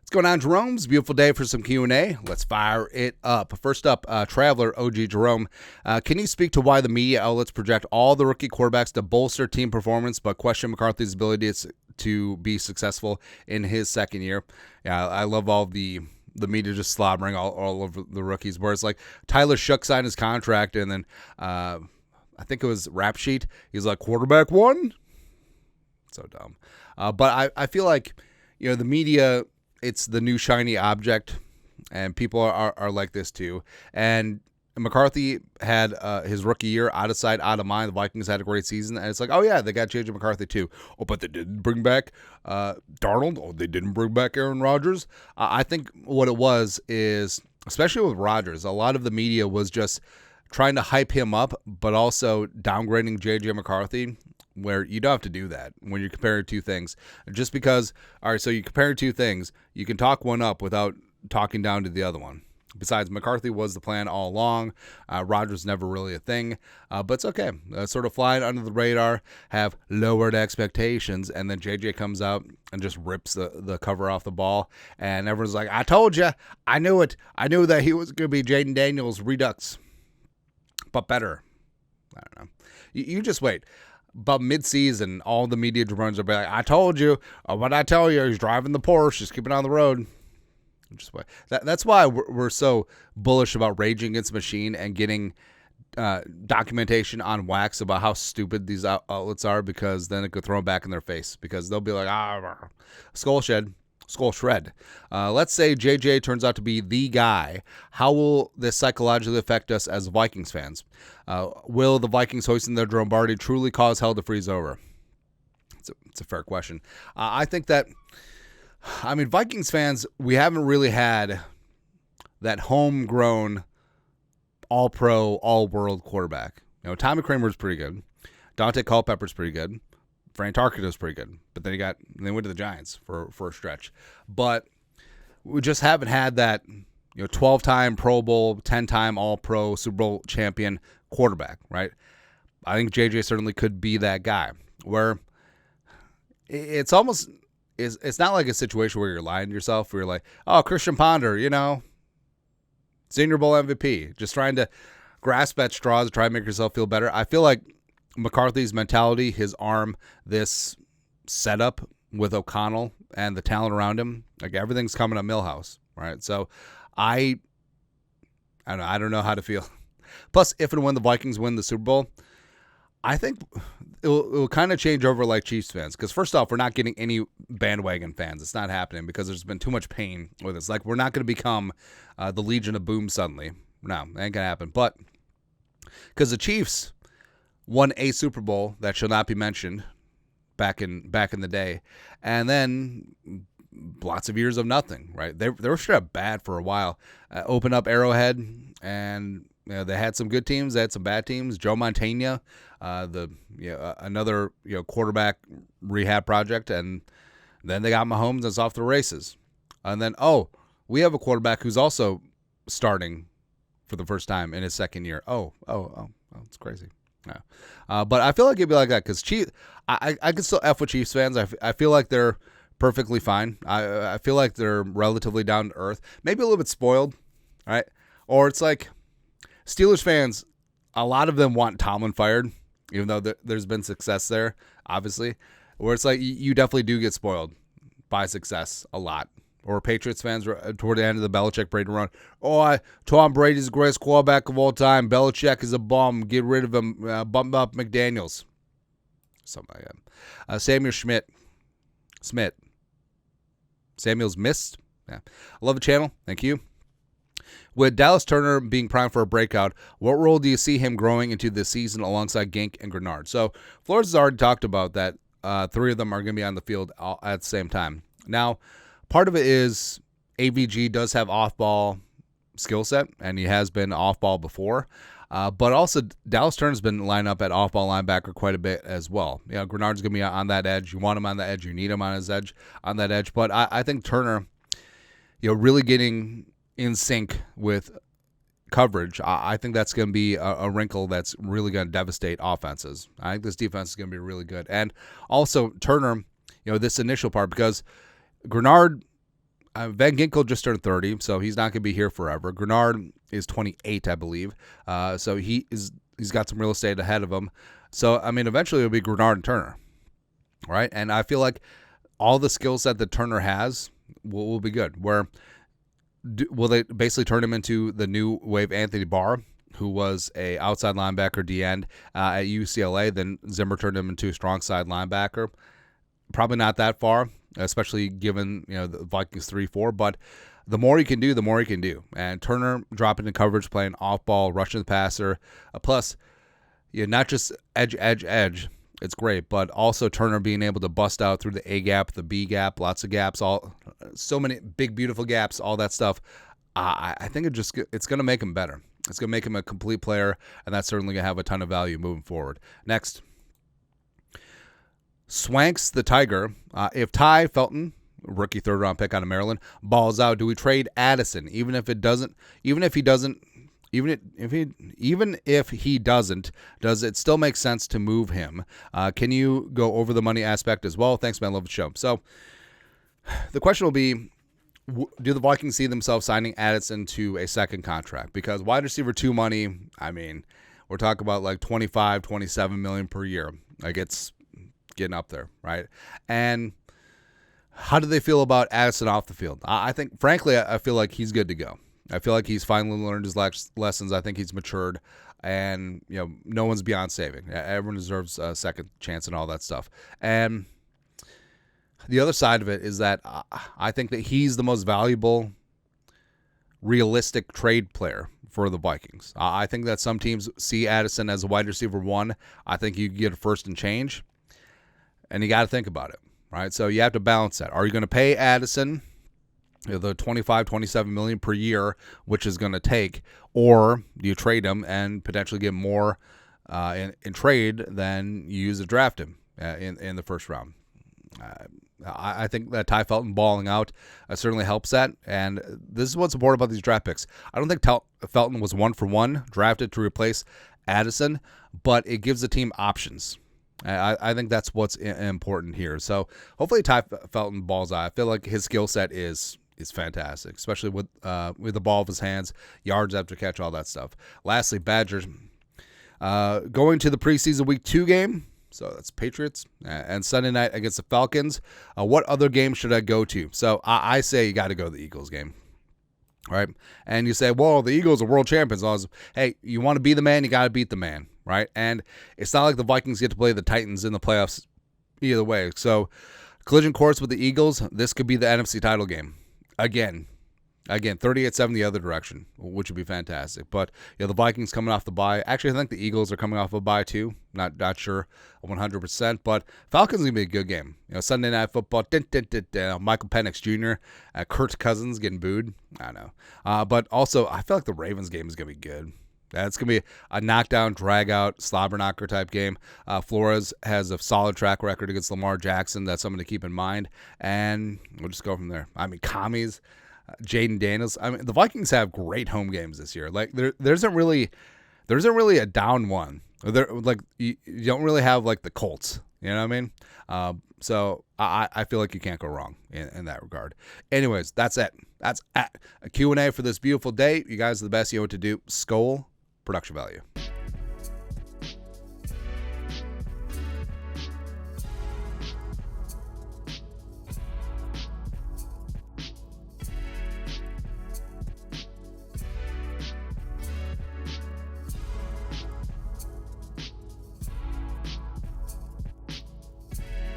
What's going on, Jeromes? Beautiful day for some Q&A. Let's fire it up. First up, Traveler OG Jerome. Can you speak to why the media outlets project all the rookie quarterbacks to bolster team performance, but question McCarthy's ability to be successful in his second year? Yeah, I love all the media just slobbering all over the rookies, where it's like Tyler Shook signed his contract, and then I think it was Rap Sheet. He's like, quarterback one? So dumb. But I feel like, the media, it's the new shiny object, and people are like this too. And McCarthy had his rookie year out of sight, out of mind. The Vikings had a great season, and it's like, oh yeah, they got JJ McCarthy too. Oh, but they didn't bring back Darnold. Oh, they didn't bring back Aaron Rodgers. I think what it was is, especially with Rodgers, a lot of the media was just trying to hype him up, but also downgrading JJ McCarthy, where you don't have to do that when you're comparing two things. Just because, all right, so you compare two things, you can talk one up without talking down to the other one. Besides, McCarthy was the plan all along. Rodgers never really a thing, but it's okay. Sort of flying under the radar, have lowered expectations, and then JJ comes out and just rips the cover off the ball, and everyone's like, I told you, I knew it. I knew that he was going to be Jaden Daniels Redux, but better. I don't know. You just wait. About mid-season, all the media drones will be like, I told you. What I tell you, he's driving the Porsche. Just keep it on the road. Just wait. That's why we're so bullish about Raging Against the Machine and getting documentation on wax about how stupid these outlets are, because then it could throw them back in their face, because they'll be like, skull shred. Let's say JJ turns out to be the guy. How will this psychologically affect us as Vikings fans? Will the Vikings hoisting their Lombardi truly cause hell to freeze over? It's a fair question. I think that, Vikings fans, we haven't really had that homegrown, all-pro, all-world quarterback. Tommy Kramer's pretty good. Dante Culpepper's pretty good. Frank Tarkenton's pretty good, but then they went to the Giants for a stretch. But we just haven't had that 12-time Pro Bowl, 10-time All-Pro, Super Bowl champion quarterback, right? I think JJ certainly could be that guy, where it's almost it's not like a situation where you're lying to yourself, where you're like, oh, Christian Ponder, Senior Bowl MVP, just trying to grasp at straws to try and make yourself feel better. I feel like McCarthy's mentality, his arm, this setup with O'Connell and the talent around him, like everything's coming at Millhouse, right? So I don't know how to feel. Plus, if and when the Vikings win the Super Bowl, I think it will kind of change over like Chiefs fans. Because first off, we're not getting any bandwagon fans. It's not happening because there's been too much pain with this. Like, we're not going to become the Legion of Boom suddenly. No, it ain't going to happen. But because the Chiefs won a Super Bowl that shall not be mentioned back in the day, and then lots of years of nothing, right? They were straight up bad for a while. Open up Arrowhead, and they had some good teams, they had some bad teams. Joe Montana, another quarterback rehab project, and then they got Mahomes and it's off the races. And then we have a quarterback who's also starting for the first time in his second year. It's crazy. No. But I feel like it'd be like that because I can still F with Chiefs fans. I feel like they're perfectly fine. I feel like they're relatively down to earth, maybe a little bit spoiled, right? Or it's like Steelers fans, a lot of them want Tomlin fired, even though there's been success there, obviously. Where it's like you definitely do get spoiled by success a lot. Or Patriots fans toward the end of the Belichick-Brady run. Tom Brady's the greatest quarterback of all time. Belichick is a bum. Get rid of him. Bump up McDaniels. Something like that. Samuel's missed. Yeah. I love the channel. Thank you. With Dallas Turner being primed for a breakout, what role do you see him growing into this season alongside Gink and Grenard? So Flores has already talked about that. Three of them are going to be on the field at the same time. Now, part of it is AVG does have off-ball skill set, and he has been off-ball before. But also, Dallas Turner's been lined up at off-ball linebacker quite a bit as well. Grenard's going to be on that edge. You want him on that edge. You need him on that edge. But I think Turner, really getting in sync with coverage, I think that's going to be a wrinkle that's really going to devastate offenses. I think this defense is going to be really good. And also, Turner, this initial part, because Grenard, Van Ginkel just turned 30, so he's not going to be here forever. Grenard is 28, I believe. So he's got some real estate ahead of him. So, I mean, eventually it'll be Grenard and Turner, right? And I feel like all the skill set that Turner has will be good. Will they basically turn him into the new wave Anthony Barr, who was a outside linebacker D-end at UCLA? Then Zimmer turned him into a strong side linebacker. Probably not that far, especially given the Vikings 3-4. But the more you can do, the more you can do. And Turner dropping in coverage, playing off ball, rushing the passer. Plus, not just edge. It's great, but also Turner being able to bust out through the A gap, the B gap, lots of gaps, so many big, beautiful gaps, all that stuff. I think it's going to make him better. It's going to make him a complete player, and that's certainly going to have a ton of value moving forward. Next, Swanks the Tiger. If Ty Felton, rookie third-round pick out of Maryland, balls out, do we trade Addison? Even if he doesn't, does it still make sense to move him? Can you go over the money aspect as well? Thanks, man. Love the show. So the question will be, do the Vikings see themselves signing Addison to a second contract? Because wide receiver 2 money, I mean, we're talking about like 25, 27 million per year. Like, it's getting up there, right? And how do they feel about Addison off the field? I think, frankly, I feel like he's good to go. I feel like he's finally learned his lessons. I think he's matured, and no one's beyond saving. Everyone deserves a second chance and all that stuff. And the other side of it is that I think that he's the most valuable, realistic trade player for the Vikings. I think that some teams see Addison as a wide receiver 1. I think you get a first and change, and you got to think about it, right? So you have to balance that. Are you going to pay Addison the 25, 27 million per year, which is going to take, or do you trade him and potentially get more in trade than you use to draft him in the first round? I think that Ty Felton balling out certainly helps that, and this is what's important about these draft picks. I don't think Felton was 1-for-1 drafted to replace Addison, but it gives the team options. I think that's what's important here. So hopefully Ty Felton balls out. I feel like his skill set is fantastic, especially with the ball of his hands, yards after catch, all that stuff. Lastly, Badgers going to the preseason week 2 game. So that's Patriots and Sunday night against the Falcons. What other game should I go to? So I say you got to go to the Eagles game. Right? And you say, well, the Eagles are world champions. Hey, you want to be the man, you got to beat the man, right? And it's not like the Vikings get to play the Titans in the playoffs either way. So collision course with the Eagles, this could be the NFC title game. Again, 38-7 the other direction, which would be fantastic. But the Vikings coming off the bye. Actually, I think the Eagles are coming off a bye too. Not sure 100%, but Falcons gonna be a good game. Sunday Night Football. Michael Penix Jr., Kirk Cousins getting booed. I know, but also I feel like the Ravens game is gonna be good. It's going to be a knockdown, drag-out, slobber-knocker type game. Flores has a solid track record against Lamar Jackson. That's something to keep in mind. And we'll just go from there. I mean, commies, Jaden Daniels. I mean, the Vikings have great home games this year. Like, there isn't really a down one. You don't really have, like, the Colts. You know what I mean? So I feel like you can't go wrong in that regard. Anyways, that's it. That's a Q&A for this beautiful day. You guys are the best. You know what to do. Skol. Production value.